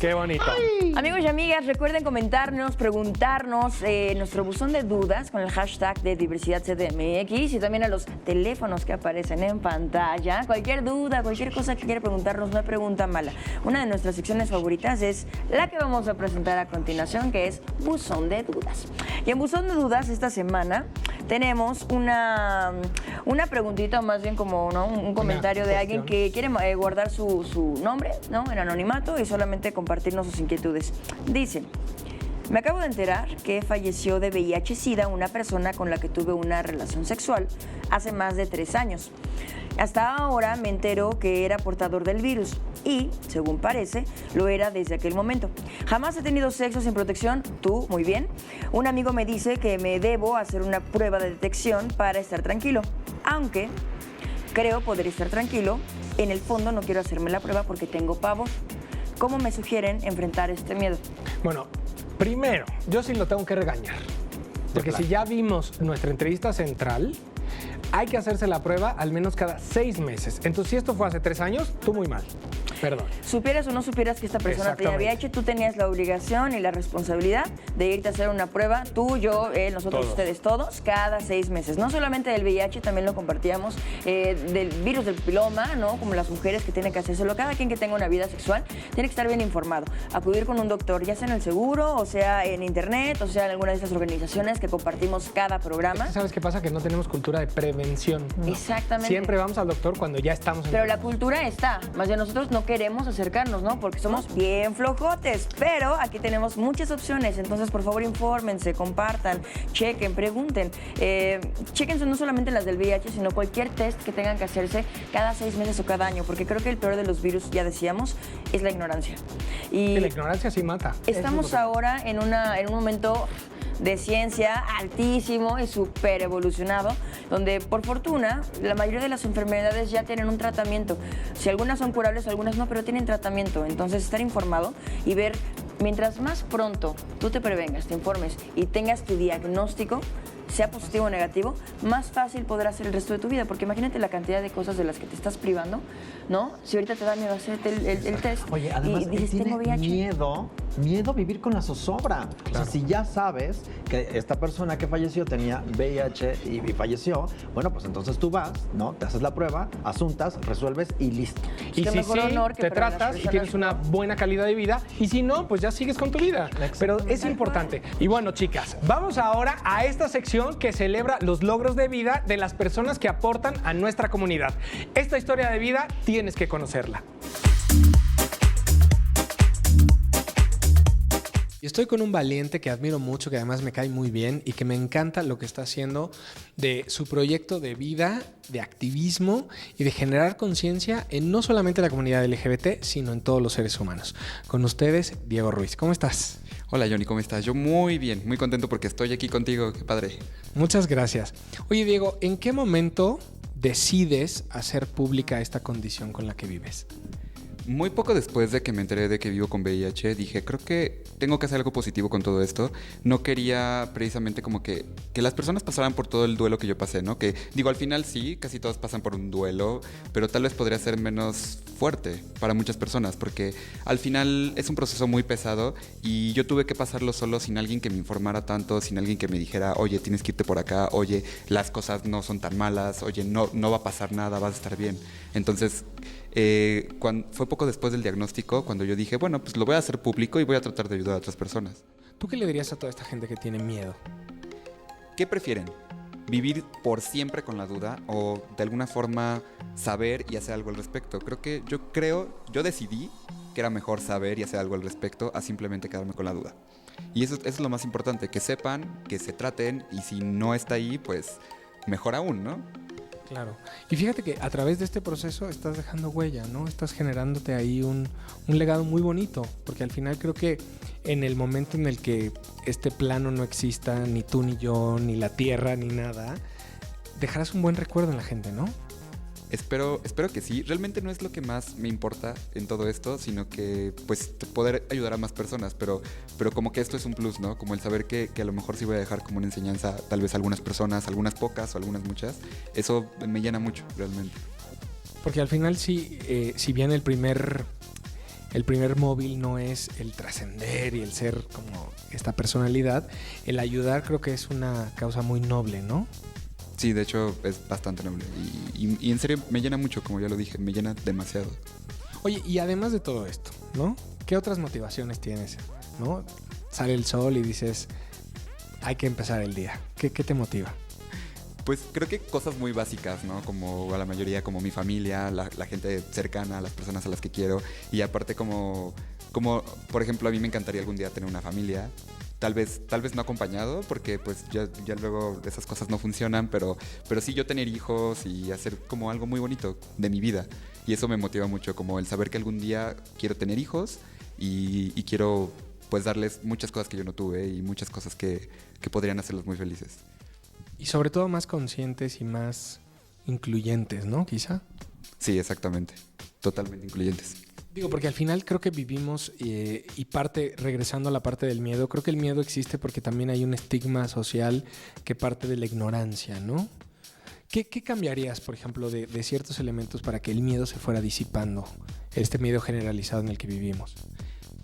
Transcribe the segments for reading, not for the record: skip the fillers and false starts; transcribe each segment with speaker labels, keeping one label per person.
Speaker 1: Qué bonito.
Speaker 2: Amigos y amigas, recuerden comentarnos, preguntarnos en nuestro buzón de dudas con el hashtag de Diversidad CDMX y también a los teléfonos que aparecen en pantalla. Cualquier duda, cualquier cosa que quiera preguntarnos, no hay pregunta mala. Una de nuestras secciones favoritas es la que vamos a presentar a continuación, que es Buzón de Dudas. Y en Buzón de Dudas esta semana tenemos una preguntita, o más bien como un comentario de alguien que quiere guardar su nombre, ¿no?, en anonimato y solamente compartirnos sus inquietudes. Dice: me acabo de enterar que falleció de VIH-Sida una persona con la que tuve una relación sexual hace más de 3 años. Hasta ahora me entero que era portador del virus y, según parece, lo era desde aquel momento. Jamás he tenido sexo sin protección, tú, muy bien. Un amigo me dice que me debo hacer una prueba de detección para estar tranquilo, aunque creo poder estar tranquilo. En el fondo no quiero hacerme la prueba porque tengo pavor. ¿Cómo me sugieren enfrentar este miedo?
Speaker 1: Bueno, primero, yo sí lo tengo que regañar. Porque si ya vimos nuestra entrevista central, hay que hacerse la prueba al menos cada 6 meses. Entonces, si esto fue hace 3 años, tú muy mal. Perdón.
Speaker 2: Supieras o no supieras que esta persona tenía VIH, tú tenías la obligación y la responsabilidad de irte a hacer una prueba, tú, yo, él, nosotros,
Speaker 1: todos.
Speaker 2: Ustedes, todos, cada 6 meses. No solamente del VIH, también lo compartíamos, del virus del papiloma, ¿no? Como las mujeres que tienen que hacérselo. Cada quien que tenga una vida sexual tiene que estar bien informado. Acudir con un doctor, ya sea en el seguro, o sea en internet, o sea en alguna de estas organizaciones que compartimos cada programa.
Speaker 1: ¿Sabes qué pasa? Que no tenemos cultura de prevención. No.
Speaker 2: Exactamente.
Speaker 1: Siempre vamos al doctor cuando ya estamos en
Speaker 2: Pero la cultura está, más bien nosotros no queremos acercarnos, ¿no? Porque somos bien flojotes, pero aquí tenemos muchas opciones, entonces por favor infórmense, compartan, chequen, pregunten. Chequen no solamente las del VIH, sino cualquier test que tengan que hacerse cada 6 meses o cada año, porque creo que el peor de los virus, ya decíamos, es la ignorancia.
Speaker 1: Y la ignorancia sí mata.
Speaker 2: Estamos ahora en un momento de ciencia altísimo y súper evolucionado, donde por fortuna la mayoría de las enfermedades ya tienen un tratamiento. Si algunas son curables, algunas no, pero tienen tratamiento. Entonces estar informado y ver, mientras más pronto tú te prevengas, te informes y tengas tu diagnóstico, sea positivo o negativo, más fácil podrá ser el resto de tu vida. Porque imagínate la cantidad de cosas de las que te estás privando, ¿no? Si ahorita te da miedo hacerte el test.
Speaker 3: Oye, además,
Speaker 2: y dices,
Speaker 3: tiene
Speaker 2: tengo VIH.
Speaker 3: miedo a vivir con la zozobra. Claro. O sea, si ya sabes que esta persona que falleció tenía VIH y falleció, bueno, pues entonces tú vas, ¿no? Te haces la prueba, asuntas, resuelves y listo.
Speaker 1: Y si sí, te tratas y tienes una buena calidad de vida, y si no, pues ya sigues con tu vida. Pero es importante. Y bueno, chicas, vamos ahora a esta sección que celebra los logros de vida de las personas que aportan a nuestra comunidad. Esta historia de vida tienes que conocerla. Y estoy con un valiente que admiro mucho, que además me cae muy bien y que me encanta lo que está haciendo de su proyecto de vida, de activismo y de generar conciencia en no solamente la comunidad LGBT, sino en todos los seres humanos. Con ustedes, Diego Ruiz. ¿Cómo estás?
Speaker 4: Hola Johnny, ¿cómo estás? Yo muy bien, muy contento porque estoy aquí contigo, qué padre.
Speaker 1: Muchas gracias. Oye Diego, ¿en qué momento decides hacer pública esta condición con la que vives?
Speaker 4: Muy poco después de que me enteré de que vivo con VIH, dije, creo que tengo que hacer algo positivo con todo esto. No quería precisamente como que las personas pasaran por todo el duelo que yo pasé, ¿no? Que digo, al final sí, casi todos pasan por un duelo, pero tal vez podría ser menos fuerte para muchas personas, porque al final es un proceso muy pesado y yo tuve que pasarlo solo sin alguien que me informara tanto, sin alguien que me dijera, oye, tienes que irte por acá, oye, las cosas no son tan malas, oye, no va a pasar nada, vas a estar bien. Entonces, fue poco después del diagnóstico cuando yo dije, bueno, pues lo voy a hacer público y voy a tratar de ayudar a otras personas.
Speaker 1: ¿Tú qué le dirías a toda esta gente que tiene miedo?
Speaker 4: ¿Qué prefieren? ¿Vivir por siempre con la duda o de alguna forma saber y hacer algo al respecto? Yo decidí que era mejor saber y hacer algo al respecto a simplemente quedarme con la duda. Y eso es lo más importante, que sepan, que se traten y si no está ahí, pues mejor aún, ¿no?
Speaker 1: Claro. Y fíjate que a través de este proceso estás dejando huella, ¿no? Estás generándote ahí un legado muy bonito, porque al final creo que en el momento en el que este plano no exista, ni tú ni yo, ni la tierra, ni nada, dejarás un buen recuerdo en la gente, ¿no?
Speaker 4: Espero que sí. Realmente no es lo que más me importa en todo esto, sino que pues poder ayudar a más personas, pero como que esto es un plus, ¿no? Como el saber que a lo mejor sí voy a dejar como una enseñanza tal vez a algunas personas, algunas pocas o algunas muchas. Eso me llena mucho, realmente.
Speaker 1: Porque al final si bien el primer El primer móvil no es el trascender y el ser como esta personalidad. El ayudar creo que es una causa muy noble, ¿no?
Speaker 4: Sí, de hecho es bastante noble. Y en serio me llena mucho, como ya lo dije, me llena demasiado.
Speaker 1: Oye, y además de todo esto, ¿no? ¿Qué otras motivaciones tienes? ¿No? Sale el sol y dices, hay que empezar el día. ¿Qué te motiva?
Speaker 4: Pues creo que cosas muy básicas, ¿no? Como a la mayoría, como mi familia, la gente cercana, las personas a las que quiero. Y aparte como, por ejemplo, a mí me encantaría algún día tener una familia. Tal vez no acompañado, porque pues ya luego esas cosas no funcionan, pero sí yo tener hijos y hacer como algo muy bonito de mi vida. Y eso me motiva mucho, como el saber que algún día quiero tener hijos y quiero pues darles muchas cosas que yo no tuve y muchas cosas que podrían hacerlos muy felices.
Speaker 1: Y sobre todo más conscientes y más incluyentes, ¿no? Quizá.
Speaker 4: Sí, exactamente. Totalmente incluyentes.
Speaker 1: Digo, porque al final creo que vivimos y regresando a la parte del miedo, creo que el miedo existe porque también hay un estigma social que parte de la ignorancia, ¿no? ¿Qué cambiarías, por ejemplo, de ciertos elementos para que el miedo se fuera disipando? Este miedo generalizado en el que vivimos.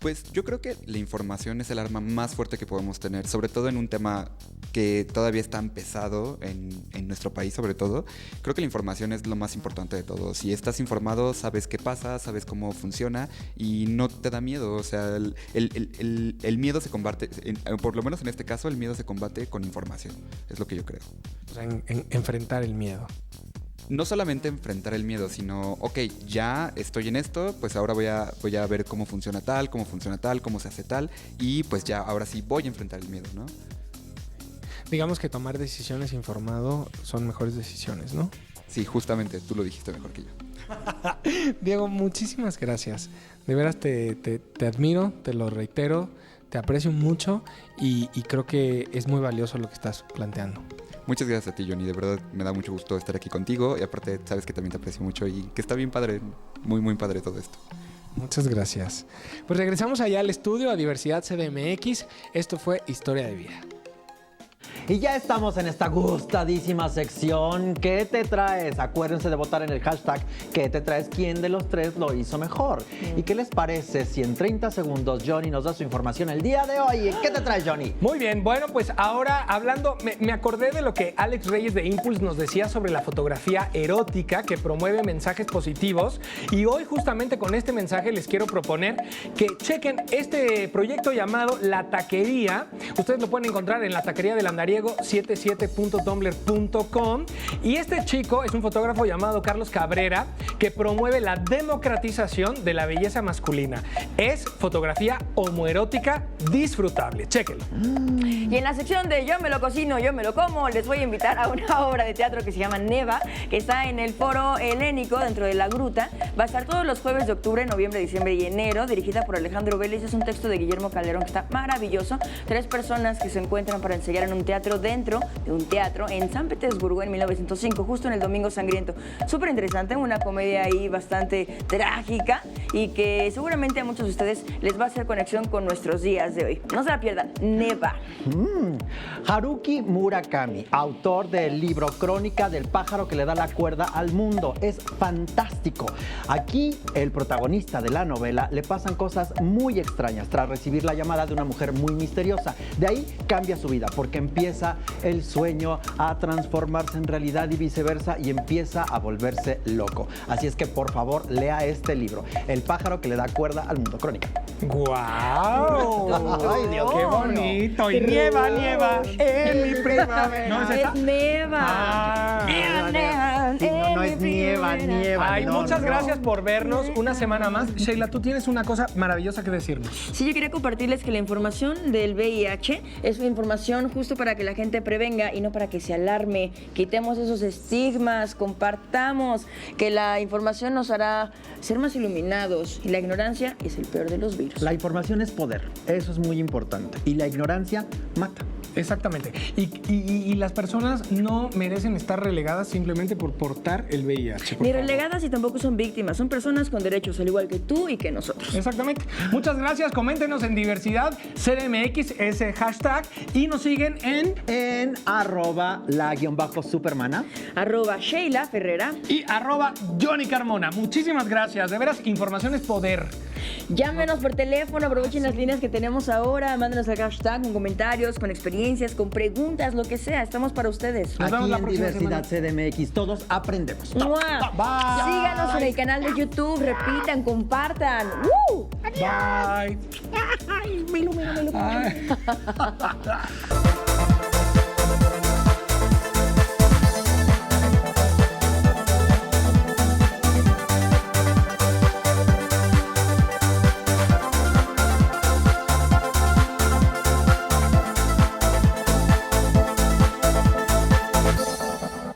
Speaker 4: Pues yo creo que la información es el arma más fuerte que podemos tener, sobre todo en un tema que todavía es tan pesado en nuestro país, sobre todo. Creo que la información es lo más importante de todo. Si estás informado, sabes qué pasa, sabes cómo funciona y no te da miedo. O sea, el miedo se combate, por lo menos en este caso, el miedo se combate con información. Es lo que yo creo.
Speaker 1: O sea, enfrentar el miedo.
Speaker 4: No solamente enfrentar el miedo, sino, ok, ya estoy en esto, pues ahora voy a ver cómo funciona tal, cómo se hace tal, y pues ya, ahora sí voy a enfrentar el miedo, ¿no?
Speaker 1: Digamos que tomar decisiones informado son mejores decisiones, ¿no?
Speaker 4: Sí, justamente, tú lo dijiste mejor que yo.
Speaker 1: Diego, muchísimas gracias. De veras te admiro, te lo reitero, te aprecio mucho y creo que es muy valioso lo que estás planteando.
Speaker 4: Muchas gracias a ti, Johnny. De verdad me da mucho gusto estar aquí contigo y aparte sabes que también te aprecio mucho y que está bien padre, muy, muy padre todo esto.
Speaker 1: Muchas gracias. Pues regresamos allá al estudio, a Diversidad CDMX. Esto fue Historia de Vida.
Speaker 3: Y ya estamos en esta gustadísima sección. ¿Qué te traes? Acuérdense de votar en el hashtag ¿Qué te traes? ¿Quién de los tres lo hizo mejor? ¿Y qué les parece si en 30 segundos Johnny nos da su información el día de hoy? ¿Qué te traes, Johnny?
Speaker 1: Muy bien, bueno, pues ahora hablando, me acordé de lo que Alex Reyes de Impulse nos decía sobre la fotografía erótica que promueve mensajes positivos. Y hoy justamente con este mensaje les quiero proponer que chequen este proyecto llamado La Taquería. Ustedes lo pueden encontrar en la taquería del Andariego 77.tumblr.com y este chico es un fotógrafo llamado Carlos Cabrera que promueve la democratización de la belleza masculina. Es fotografía homoerótica disfrutable. Chéquenlo.
Speaker 2: Y en la sección de Yo me lo cocino, yo me lo como, les voy a invitar a una obra de teatro que se llama Neva, que está en el Foro Helénico dentro de La Gruta. Va a estar todos los jueves de octubre, noviembre, diciembre y enero, dirigida por Alejandro Vélez. Es un texto de Guillermo Calderón que está maravilloso. 3 personas que se encuentran para ensayar en un teatro dentro de un teatro en San Petersburgo en 1905, justo en el Domingo Sangriento. Súper interesante, una comedia ahí bastante trágica y que seguramente a muchos de ustedes les va a hacer conexión con nuestros días de hoy. No se la pierdan, Neva.
Speaker 3: Haruki Murakami, autor del libro Crónica del pájaro que le da la cuerda al mundo. Es fantástico. Aquí, el protagonista de la novela le pasan cosas muy extrañas tras recibir la llamada de una mujer muy misteriosa. De ahí cambia su vida porque empieza el sueño a transformarse en realidad y viceversa y empieza a volverse loco. Así es que por favor lea este libro, El pájaro que le da cuerda al mundo. Crónica.
Speaker 1: ¡Guau!
Speaker 3: Ay, Dios,
Speaker 1: ¡Qué bonito! Y nieva en mi primavera.
Speaker 2: ¿No es Neva?
Speaker 3: Neva. Sí, no es nieva.
Speaker 1: Ay,
Speaker 3: no,
Speaker 1: muchas
Speaker 3: no.
Speaker 1: gracias por vernos una semana más. Sheila, tú tienes una cosa maravillosa que decirnos.
Speaker 2: Sí, yo quería compartirles que la información del VIH es una información justo para que la gente prevenga y no para que se alarme. Quitemos esos estigmas, compartamos, que la información nos hará ser más iluminados y la ignorancia es el peor de los virus.
Speaker 3: La información es poder, eso es muy importante. Y la ignorancia mata.
Speaker 1: Exactamente. Y las personas no merecen estar relegadas simplemente por portar el VIH.
Speaker 2: Ni relegadas y tampoco son víctimas, son personas con derechos al igual que tú y que nosotros.
Speaker 1: Exactamente. Muchas gracias. Coméntenos en Diversidad CDMX ese hashtag y nos siguen
Speaker 3: en @la_supermana,
Speaker 2: @Sheila Ferrera
Speaker 1: y @Johnny Carmona. Muchísimas gracias. De veras, información es poder.
Speaker 2: Llámenos por teléfono, aprovechen las líneas que tenemos ahora, mándenos al hashtag con comentarios, con experiencias, con preguntas, lo que sea. Estamos para ustedes.
Speaker 1: Nos vemos
Speaker 3: Aquí
Speaker 1: la
Speaker 3: en
Speaker 1: próxima
Speaker 3: Diversidad CDMX, todos aprendemos.
Speaker 2: ¡Mua!
Speaker 3: Bye.
Speaker 2: Síganos en el canal de YouTube, repitan, compartan.
Speaker 1: Bye.
Speaker 2: Ay, Milo.
Speaker 1: Ay.